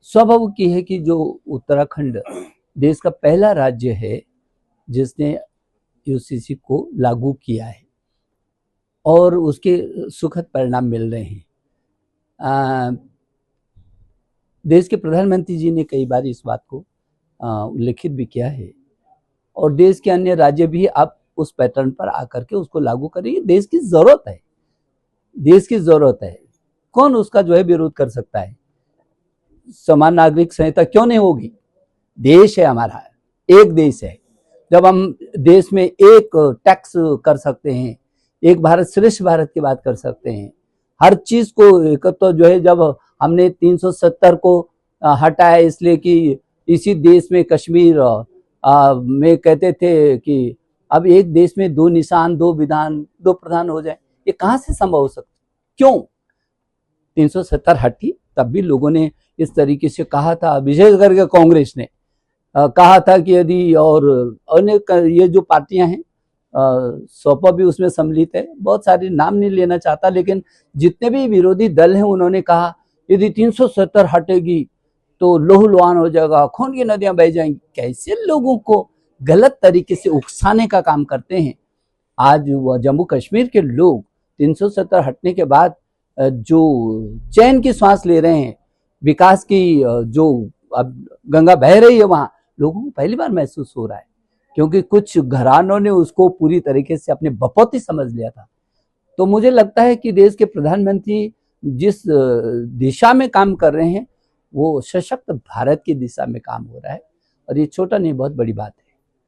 स्वाभाविक की है कि जो उत्तराखंड देश का पहला राज्य है जिसने यूसीसी को लागू किया है और उसके सुखद परिणाम मिल रहे हैं। देश के प्रधानमंत्री जी ने कई बार इस बात को उल्लेखित भी किया है और देश के अन्य राज्य भी अब उस पैटर्न पर आकर के उसको लागू करेंगे। देश की जरूरत है, देश की जरूरत है। कौन उसका जो है विरोध कर सकता है? समान नागरिक संहिता क्यों नहीं होगी? देश है हमारा, एक देश है। जब हम देश में एक टैक्स कर सकते हैं, एक भारत श्रेष्ठ भारत की बात कर सकते हैं, हर चीज को एक तो जो है जब हमने 370 को हटाया इसलिए कि इसी देश में कश्मीर में कहते थे कि अब एक देश में दो निशान, दो विधान, दो प्रधान हो जाए, ये कहां से संभव हो सकता? क्यों 370 हटी? तब भी लोगों ने इस तरीके से कहा था, विशेष करके कांग्रेस ने कहा था कि यदि और अन्य ये जो पार्टियां हैं, सोपा भी उसमें सम्मिलित है, बहुत सारे नाम नहीं लेना चाहता, लेकिन जितने भी विरोधी दल हैं उन्होंने कहा यदि 370 हटेगी तो लहूलुहान हो जाएगा, खून की नदियां बह जाएंगी। कैसे लोगों को गलत तरीके से उकसाने का काम करते हैं। आज जम्मू कश्मीर के लोग 370 हटने के बाद जो चैन की सांस ले रहे हैं, विकास की जो अब गंगा बह रही है, वहां लोगों को पहली बार महसूस हो रहा है, क्योंकि कुछ घरानों ने उसको पूरी तरीके से अपने बपौती समझ लिया था। तो मुझे लगता है कि देश के प्रधानमंत्री जिस दिशा में काम कर रहे हैं वो सशक्त भारत की दिशा में काम हो रहा है और ये छोटा नहीं, बहुत बड़ी बात है।